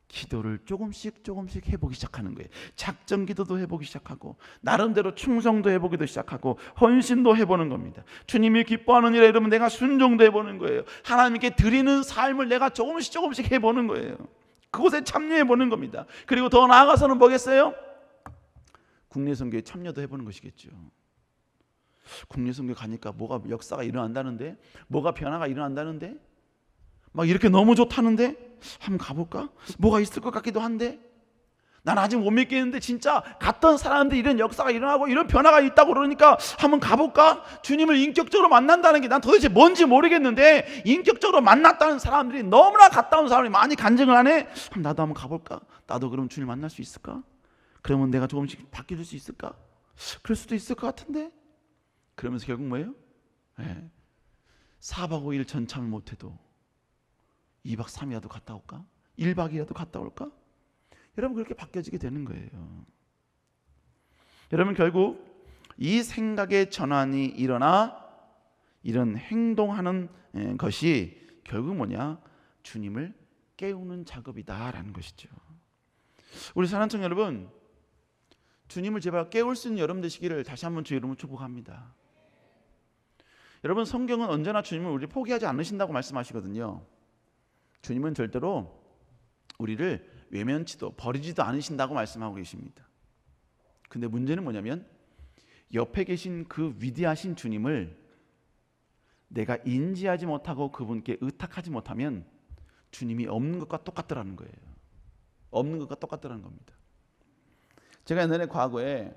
기도를 조금씩 해보기 시작하는 거예요. 작전 기도도 해보기 시작하고 나름대로 충성도 해보기도 시작하고 헌신도 해보는 겁니다. 주님이 기뻐하는 일에 여러분 내가 순종도 해보는 거예요. 하나님께 드리는 삶을 내가 조금씩 해보는 거예요. 그곳에 참여해보는 겁니다. 그리고 더 나아가서는 뭐겠어요? 국내 선교에 참여도 해보는 것이겠죠. 국내 선교 가니까 뭐가 역사가 일어난다는데, 뭐가 변화가 일어난다는데, 막 이렇게 너무 좋다는데 한번 가볼까? 뭐가 있을 것 같기도 한데 난 아직 못 믿겠는데 진짜 갔던 사람들 이런 역사가 일어나고 이런 변화가 있다고 그러니까 한번 가볼까? 주님을 인격적으로 만난다는 게 난 도대체 뭔지 모르겠는데 인격적으로 만났다는 사람들이 너무나 가까운 사람이 많이 간증을 하네. 나도 한번 가볼까? 나도 그럼 주님 만날 수 있을까? 그러면 내가 조금씩 바뀌어질 수 있을까? 그럴 수도 있을 것 같은데. 그러면서 결국 뭐예요? 4박 5일 전참을 못해도 2박 3일이라도 갔다 올까? 1박이라도 갔다 올까? 여러분, 그렇게 바뀌어지게 되는 거예요. 여러분, 결국 이 생각의 전환이 일어나 이런 행동하는 것이 결국 뭐냐? 주님을 깨우는 작업이다라는 것이죠. 우리 사랑하는 청년 여러분, 주님을 제발 깨울 수 있는 여러분 되시기를 다시 한번 주의 이름으로 축복합니다. 여러분, 성경은 언제나 주님을 우리 포기하지 않으신다고 말씀하시거든요. 주님은 절대로 우리를 외면치도 버리지도 않으신다고 말씀하고 계십니다. 근데 문제는 뭐냐면 옆에 계신 그 위대하신 주님을 내가 인지하지 못하고 그분께 의탁하지 못하면 주님이 없는 것과 똑같더라는 거예요. 없는 것과 똑같더라는 겁니다. 제가 옛날에 과거에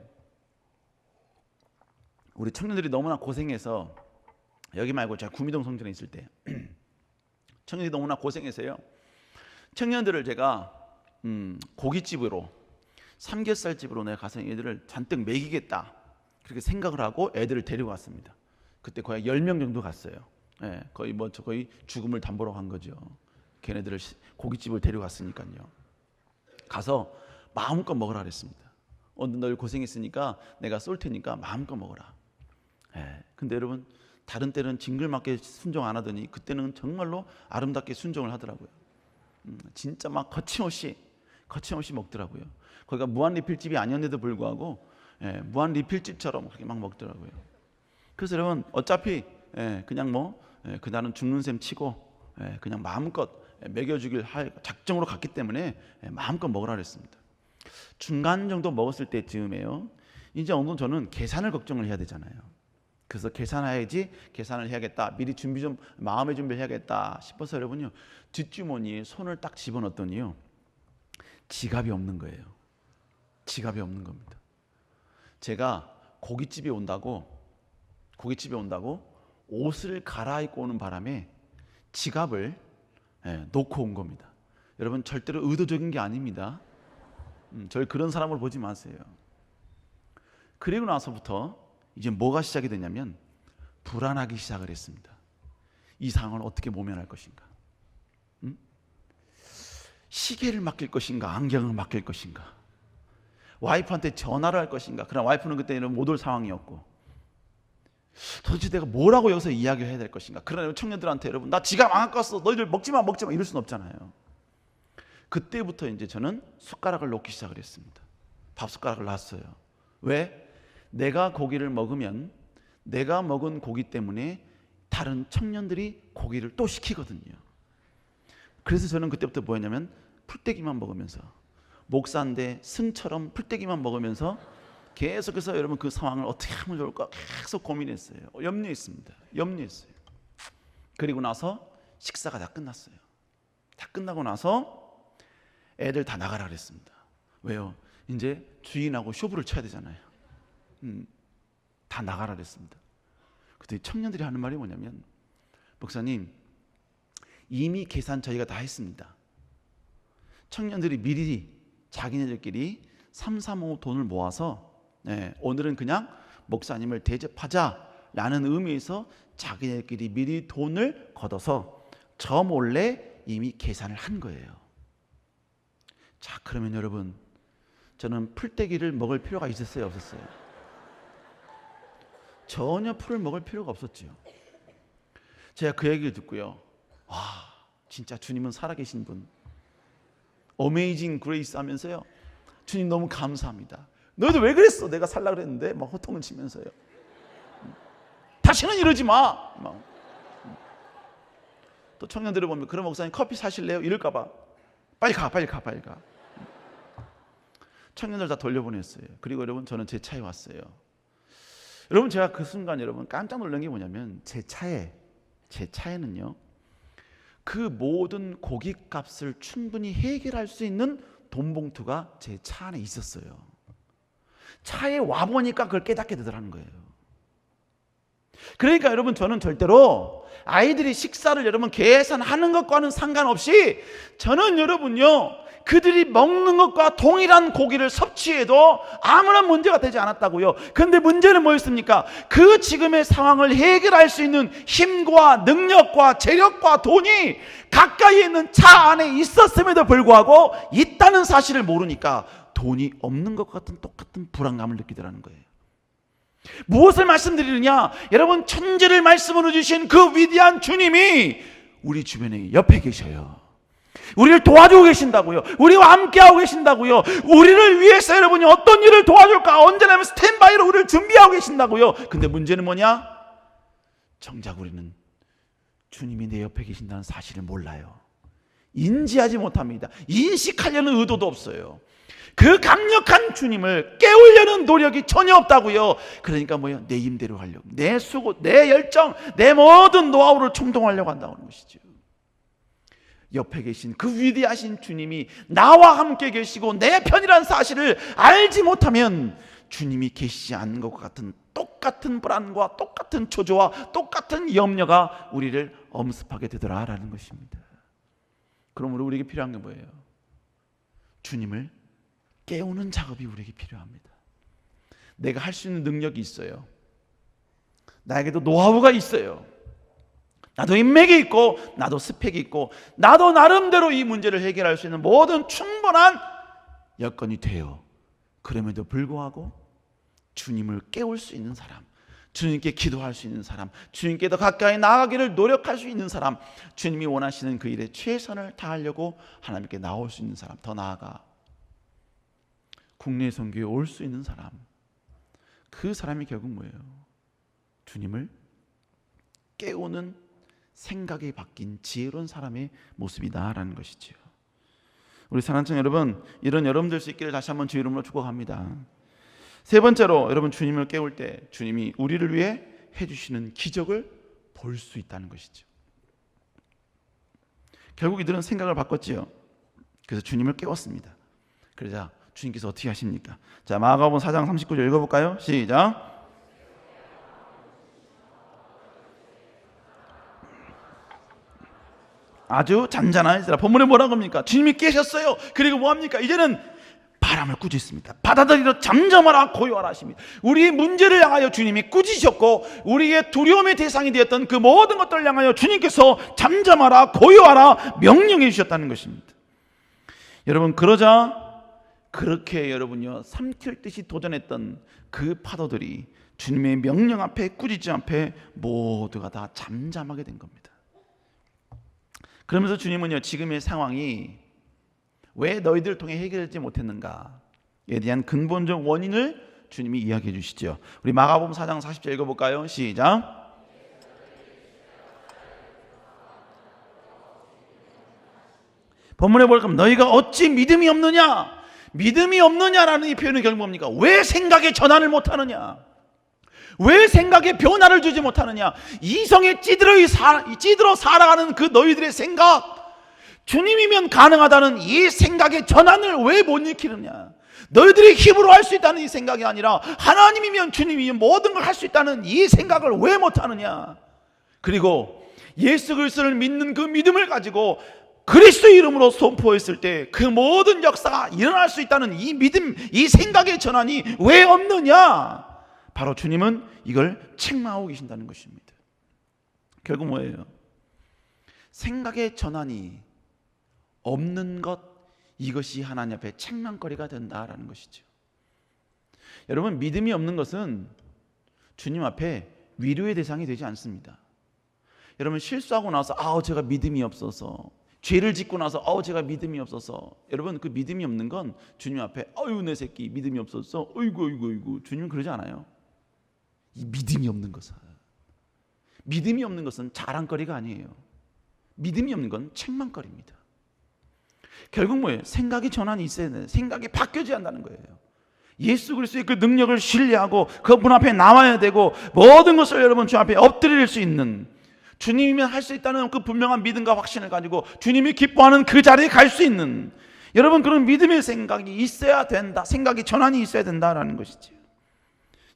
우리 청년들이 너무나 고생해서, 여기 말고 제가 구미동 성전에 있을 때 청년들이 너무나 고생해서요, 청년들을 제가 고깃집으로, 삼겹살집으로 내가 가서 애들을 잔뜩 먹이겠다 그렇게 생각을 하고 애들을 데리고 갔습니다. 그때 거의 10명 정도 갔어요. 거의 죽음을 담보로 간 거죠. 걔네들을 고깃집을 데려갔으니까요. 가서 마음껏 먹으라 그랬습니다. 너희 고생했으니까 내가 쏠 테니까 마음껏 먹어라. 근데 여러분, 다른 때는 징글맞게 순종 안 하더니 그때는 정말로 아름답게 순종을 하더라고요. 진짜 막 거침없이 먹더라고요. 거기가 무한리필집이 아니었는데도 불구하고 무한 리필집처럼 그렇게 막 먹더라고요. 그래서 여러분 어차피 그냥 그날은 죽는 셈 치고 그냥 마음껏 먹여주길 할 작정으로 갔기 때문에 마음껏 먹으라 그랬습니다. 중간 정도 먹었을 때쯤에요, 이제 어느 정도 저는 계산을 걱정을 해야 되잖아요. 그래서 계산을 해야겠다, 미리 마음의 준비를 해야겠다 싶어서 여러분요, 뒷주머니에 손을 딱 집어넣었더니요, 지갑이 없는 거예요. 지갑이 없는 겁니다. 제가 고깃집에 온다고 옷을 갈아입고 오는 바람에 지갑을 놓고 온 겁니다. 여러분 절대로 의도적인 게 아닙니다. 저를 그런 사람으로 보지 마세요. 그리고 나서부터 이제 뭐가 시작이 되냐면 불안하기 시작을 했습니다. 이 상황을 어떻게 모면할 것인가? 시계를 맡길 것인가? 안경을 맡길 것인가? 와이프한테 전화를 할 것인가? 그러나 와이프는 그때는 못 올 상황이었고, 도대체 내가 뭐라고 여기서 이야기를 해야 될 것인가? 그러나 청년들한테 여러분 나 지갑 안 갖고 왔어, 너희들 먹지 마 이럴 수는 없잖아요. 그때부터 이제 저는 숟가락을 놓기 시작을 했습니다. 밥 숟가락을 놨어요. 왜? 내가 고기를 먹으면 내가 먹은 고기 때문에 다른 청년들이 고기를 또 시키거든요. 그래서 저는 그때부터 뭐였냐면 풀떼기만 먹으면서, 목사인데 승처럼 풀떼기만 먹으면서 계속해서 여러분 그 상황을 어떻게 하면 좋을까 계속 고민했어요. 염려했습니다. 그리고 나서 식사가 다 끝났어요. 다 끝나고 나서 애들 다 나가라 그랬습니다. 왜요? 이제 주인하고 쇼부를 쳐야 되잖아요. 다 나가라 그랬습니다. 그때 청년들이 하는 말이 뭐냐면, 목사님 이미 계산 저희가 다 했습니다. 청년들이 미리 자기네들끼리 3, 3, 5 돈을 모아서 오늘은 그냥 목사님을 대접하자라는 의미에서 자기네들끼리 미리 돈을 걷어서 저 몰래 이미 계산을 한 거예요. 자, 그러면 여러분 저는 풀떼기를 먹을 필요가 있었어요, 없었어요? 전혀 풀을 먹을 필요가 없었죠. 제가 그 얘기를 듣고요, 와, 진짜 주님은 살아계신 분, 어메이징 그레이스 하면서요, 주님 너무 감사합니다. 너희들 왜 그랬어? 내가 살라 그랬는데 막 호통을 치면서요, 다시는 이러지 마. 또 청년들을 보면, 그럼 목사님 커피 사실래요? 이럴까 봐 빨리 가. 청년들 다 돌려보냈어요. 그리고 여러분 저는 제 차에 왔어요. 여러분 제가 그 순간 여러분 깜짝 놀란 게 뭐냐면, 제 차에는요 그 모든 고깃값을 충분히 해결할 수 있는 돈 봉투가 제 차 안에 있었어요. 차에 와보니까 그걸 깨닫게 되더라는 거예요. 그러니까 여러분 저는 절대로 아이들이 식사를 여러분 계산하는 것과는 상관없이, 저는 여러분요 그들이 먹는 것과 동일한 고기를 섭취해도 아무런 문제가 되지 않았다고요. 그런데 문제는 뭐였습니까? 그 지금의 상황을 해결할 수 있는 힘과 능력과 재력과 돈이 가까이 있는 차 안에 있었음에도 불구하고 있다는 사실을 모르니까 돈이 없는 것 같은 똑같은 불안감을 느끼더라는 거예요. 무엇을 말씀드리느냐? 여러분 천지를 말씀으로 주신 그 위대한 주님이 우리 주변에 옆에 계셔요. 우리를 도와주고 계신다고요. 우리와 함께하고 계신다고요. 우리를 위해서 여러분이 어떤 일을 도와줄까 언제나 스탠바이로 우리를 준비하고 계신다고요. 근데 문제는 뭐냐? 정작 우리는 주님이 내 옆에 계신다는 사실을 몰라요. 인지하지 못합니다. 인식하려는 의도도 없어요. 그 강력한 주님을 깨우려는 노력이 전혀 없다고요. 그러니까 뭐예요? 내 힘대로 하려고, 내 수고, 내 열정, 내 모든 노하우를 충동하려고 한다는 것이죠. 옆에 계신 그 위대하신 주님이 나와 함께 계시고 내 편이라는 사실을 알지 못하면 주님이 계시지 않는 것과 같은 똑같은 불안과 똑같은 초조와 똑같은 염려가 우리를 엄습하게 되더라라는 것입니다. 그러므로 우리에게 필요한 게 뭐예요? 주님을 깨우는 작업이 우리에게 필요합니다. 내가 할 수 있는 능력이 있어요. 나에게도 노하우가 있어요. 나도 인맥이 있고 나도 스펙이 있고 나도 나름대로 이 문제를 해결할 수 있는 모든 충분한 여건이 돼요. 그럼에도 불구하고 주님을 깨울 수 있는 사람, 주님께 기도할 수 있는 사람, 주님께 더 가까이 나아가기를 노력할 수 있는 사람, 주님이 원하시는 그 일에 최선을 다하려고 하나님께 나올 수 있는 사람, 더 나아가 국내 선교에 올 수 있는 사람, 그 사람이 결국 뭐예요? 주님을 깨우는 생각이 바뀐 지혜로운 사람의 모습이다라는 것이지요. 우리 사랑하는 여러분, 이런 여러분들 수 있기를 다시 한번 주의 이름으로 축복합니다. 세 번째로, 여러분 주님을 깨울 때 주님이 우리를 위해 해주시는 기적을 볼 수 있다는 것이죠. 결국 이들은 생각을 바꿨지요. 그래서 주님을 깨웠습니다. 그러자 주님께서 어떻게 하십니까? 자, 마가복음 4장 39절 읽어볼까요? 시작. 아주 잔잔하니라. 본문에 뭐라고 합니까? 주님이 깨셨어요. 그리고 뭐합니까? 이제는 바람을 꾸짖습니다. 바다들이여 잠잠하라 고요하라 하십니다. 우리의 문제를 향하여 주님이 꾸짖으셨고, 우리의 두려움의 대상이 되었던 그 모든 것들을 향하여 주님께서 잠잠하라 고요하라 명령해 주셨다는 것입니다. 여러분, 그러자 그렇게 여러분요 삼킬 듯이 도전했던 그 파도들이 주님의 명령 앞에, 꾸짖음 앞에 모두가 다 잠잠하게 된 겁니다. 그러면서 주님은요, 지금의 상황이 왜 너희들을 통해 해결되지 못했는가에 대한 근본적 원인을 주님이 이야기해 주시죠. 우리 마가복음 4장 40절 읽어볼까요? 시작. 본문에 보니까 너희가 어찌 믿음이 없느냐? 믿음이 없느냐라는 이 표현은 결국 뭡니까? 왜 생각의 전환을 못하느냐? 왜 생각의 변화를 주지 못하느냐? 이성에 찌들어 살아가는 그 너희들의 생각, 주님이면 가능하다는 이 생각의 전환을 왜 못 일으키느냐? 너희들이 힘으로 할 수 있다는 이 생각이 아니라 하나님이면, 주님이면 모든 걸 할 수 있다는 이 생각을 왜 못하느냐? 그리고 예수 그리스도를 믿는 그 믿음을 가지고 그리스도 이름으로 선포했을 때 그 모든 역사가 일어날 수 있다는 이 믿음, 이 생각의 전환이 왜 없느냐? 바로 주님은 이걸 책망하고 계신다는 것입니다. 결국 뭐예요? 생각의 전환이 없는 것, 이것이 하나님 앞에 책망거리가 된다라는 것이죠. 여러분, 믿음이 없는 것은 주님 앞에 위로의 대상이 되지 않습니다. 여러분, 실수하고 나서 제가 믿음이 없어서, 죄를 짓고 나서 제가 믿음이 없어서, 여러분 그 믿음이 없는 건 주님 앞에 내 새끼 믿음이 없었어, 어이구 주님 그러지 않아요. 이 믿음이 없는 것은 자랑거리가 아니에요. 믿음이 없는 건 책망거리입니다. 결국 뭐예요? 생각의 전환이 있어야 돼요. 생각이 바뀌어져야 한다는 거예요. 예수 그리스도의 그 능력을 신뢰하고 그분 앞에 나와야 되고, 모든 것을 여러분 주 앞에 엎드릴 수 있는, 주님이면 할 수 있다는 그 분명한 믿음과 확신을 가지고 주님이 기뻐하는 그 자리에 갈 수 있는, 여러분 그런 믿음의 생각이 있어야 된다. 생각의 전환이 있어야 된다라는 것이죠.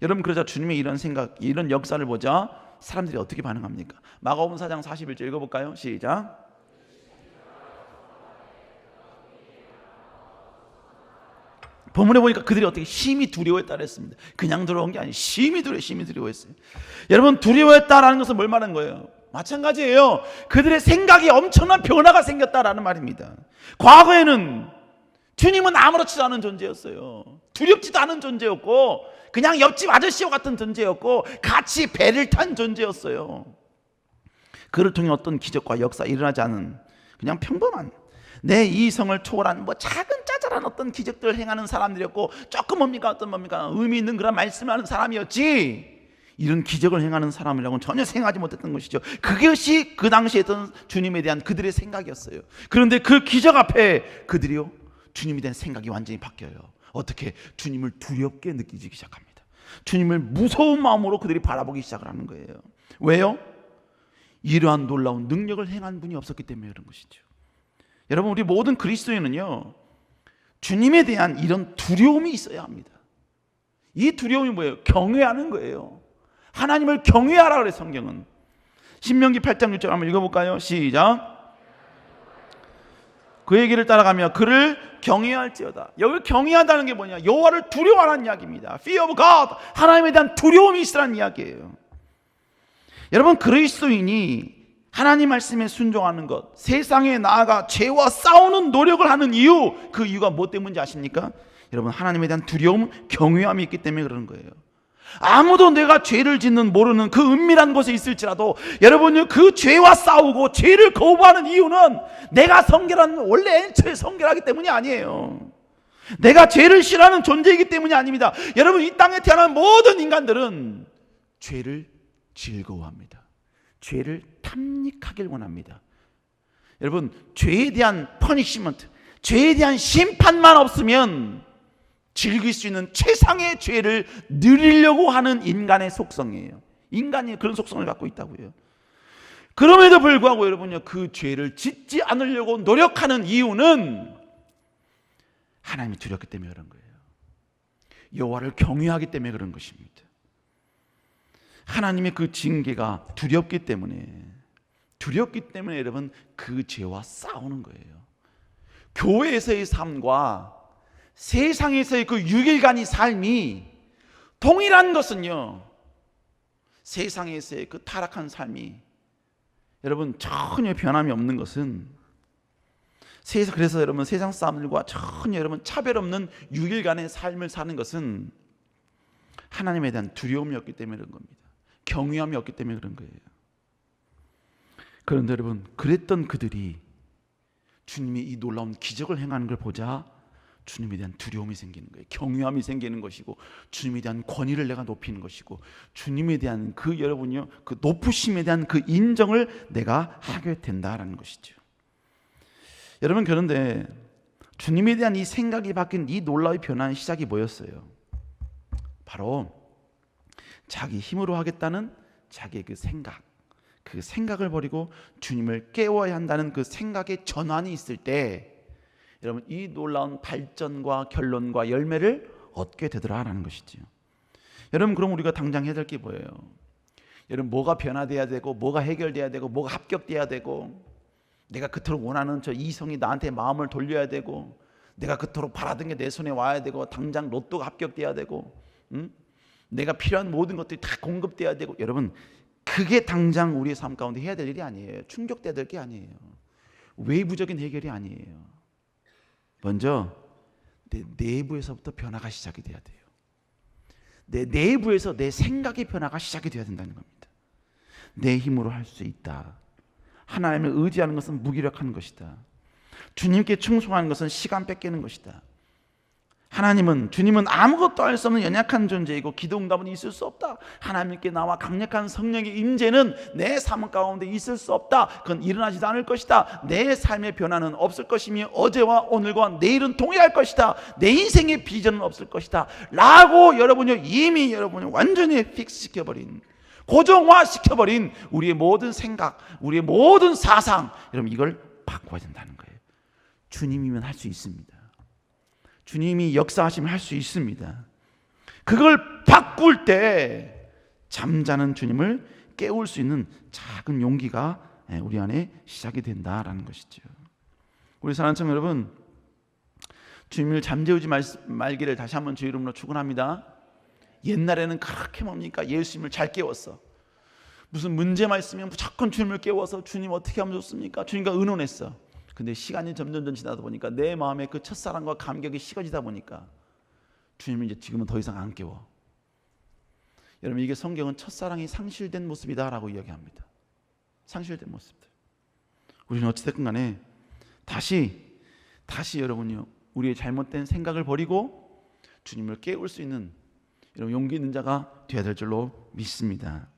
여러분, 그러자 주님의 이런 생각, 이런 역사를 보자 사람들이 어떻게 반응합니까? 마가복음 4장 41절 읽어볼까요? 시작. 본문에 보니까 그들이 어떻게 심히 두려워했다 그랬습니다. 그냥 두려운 게 아니에요. 심히 두려워했어요. 여러분, 두려워했다라는 것은 뭘 말하는 거예요? 마찬가지예요. 그들의 생각이 엄청난 변화가 생겼다라는 말입니다. 과거에는 주님은 아무렇지도 않은 존재였어요. 두렵지도 않은 존재였고, 그냥 옆집 아저씨와 같은 존재였고, 같이 배를 탄 존재였어요. 그를 통해 어떤 기적과 역사 일어나지 않은 그냥 평범한, 내 이성을 초월한 작은 짜잘한 어떤 기적들을 행하는 사람들이었고, 조금 뭡니까 의미 있는 그런 말씀을 하는 사람이었지, 이런 기적을 행하는 사람이라고는 전혀 생각하지 못했던 것이죠. 그것이 그 당시에 있던 주님에 대한 그들의 생각이었어요. 그런데 그 기적 앞에 그들이요, 주님에 대한 생각이 완전히 바뀌어요. 어떻게? 주님을 두렵게 느끼기 시작합니다. 주님을 무서운 마음으로 그들이 바라보기 시작을 하는 거예요. 왜요? 이러한 놀라운 능력을 행한 분이 없었기 때문에 그런 것이죠. 여러분, 우리 모든 그리스도인은요, 주님에 대한 이런 두려움이 있어야 합니다. 이 두려움이 뭐예요? 경외하는 거예요. 하나님을 경외하라 그래 성경은. 신명기 8장 6절 한번 읽어볼까요? 시작. 그 얘기를 따라가며 그를 경외할지어다. 여기 경외한다는 게 뭐냐? 여호와를 두려워하라는 이야기입니다. Fear of God, 하나님에 대한 두려움이 있으라는 이야기예요. 여러분, 그리스도인이 하나님 말씀에 순종하는 것, 세상에 나아가 죄와 싸우는 노력을 하는 이유, 그 이유가 뭐 때문인지 아십니까? 여러분, 하나님에 대한 두려움, 경외함이 있기 때문에 그러는 거예요. 아무도 내가 죄를 짓는 모르는 그 은밀한 곳에 있을지라도 여러분이 그 죄와 싸우고 죄를 거부하는 이유는 내가 원래 애초에 성결하기 때문이 아니에요. 내가 죄를 싫어하는 존재이기 때문이 아닙니다. 여러분, 이 땅에 태어난 모든 인간들은 죄를 즐거워합니다. 죄를 탐닉하길 원합니다. 여러분, 죄에 대한 퍼니시먼트, 죄에 대한 심판만 없으면 즐길 수 있는 최상의 죄를 누리려고 하는 인간의 속성이에요. 인간이 그런 속성을 갖고 있다고요. 그럼에도 불구하고 여러분요, 그 죄를 짓지 않으려고 노력하는 이유는 하나님이 두렵기 때문에 그런 거예요. 여호와를 경외하기 때문에 그런 것입니다. 하나님의 그 징계가 두렵기 때문에 여러분 그 죄와 싸우는 거예요. 교회에서의 삶과 세상에서의 그 6일간의 삶이 동일한 것은요, 세상에서의 그 타락한 삶이 여러분 전혀 변함이 없는 것은, 그래서 여러분 세상 사람들과 전혀 여러분 차별 없는 6일간의 삶을 사는 것은 하나님에 대한 두려움이 없기 때문에 그런 겁니다. 경외함이 없기 때문에 그런 거예요. 그런데 여러분, 그랬던 그들이 주님이 이 놀라운 기적을 행하는 걸 보자 주님에 대한 두려움이 생기는 거예요. 경외함이 생기는 것이고, 주님에 대한 권위를 내가 높이는 것이고, 주님에 대한 그 여러분요, 그 높으심에 대한 그 인정을 내가 하게 된다라는 것이죠. 여러분, 그런데 주님에 대한 이 생각이 바뀐 이 놀라운 변화의 시작이 뭐였어요? 바로 자기 힘으로 하겠다는 자기의 그 생각을 버리고 주님을 깨워야 한다는 그 생각의 전환이 있을 때 여러분 이 놀라운 발전과 결론과 열매를 얻게 되더라라는 것이지요. 여러분, 그럼 우리가 당장 해야 될 게 뭐예요? 여러분, 뭐가 변화돼야 되고, 뭐가 해결돼야 되고, 뭐가 합격돼야 되고, 내가 그토록 원하는 저 이성이 나한테 마음을 돌려야 되고, 내가 그토록 바라던 게 내 손에 와야 되고, 당장 로또가 합격돼야 되고, 내가 필요한 모든 것들이 다 공급돼야 되고, 여러분 그게 당장 우리의 삶 가운데 해야 될 일이 아니에요. 충족돼야 될 게 아니에요. 외부적인 해결이 아니에요. 먼저 내 내부에서부터 변화가 시작이 돼야 돼요. 내 내부에서 내 생각의 변화가 시작이 돼야 된다는 겁니다. 내 힘으로 할 수 있다. 하나님을 의지하는 것은 무기력한 것이다. 주님께 충성하는 것은 시간 뺏기는 것이다. 주님은 아무것도 할 수 없는 연약한 존재이고 기도응답은 있을 수 없다. 하나님께 나와 강력한 성령의 임재는 내 삶 가운데 있을 수 없다. 그건 일어나지도 않을 것이다. 내 삶의 변화는 없을 것이며 어제와 오늘과 내일은 동일할 것이다. 내 인생의 비전은 없을 것이다 라고 이미 완전히 픽스시켜버린, 고정화시켜버린 우리의 모든 생각, 우리의 모든 사상, 여러분 이걸 바꿔야 된다는 거예요. 주님이면 할 수 있습니다. 주님이 역사하시면 할 수 있습니다. 그걸 바꿀 때 잠자는 주님을 깨울 수 있는 작은 용기가 우리 안에 시작이 된다라는 것이죠. 우리 사랑하는 청년 여러분, 주님을 잠재우지 말기를 다시 한번 주의 이름으로 축원합니다. 옛날에는 그렇게 뭡니까? 예수님을 잘 깨웠어. 무슨 문제만 있으면 무조건 주님을 깨워서 주님 어떻게 하면 좋습니까? 주님과 의논했어. 근데 시간이 점점 지나다 보니까 내 마음에 그 첫사랑과 감격이 식어지다 보니까 주님은 이제 지금은 더 이상 안 깨워. 여러분, 이게 성경은 첫사랑이 상실된 모습이다라고 이야기합니다. 상실된 모습들. 우리는 어찌됐든 간에 다시 여러분요, 우리의 잘못된 생각을 버리고 주님을 깨울 수 있는 이런 용기 있는 자가 되어야 될 줄로 믿습니다.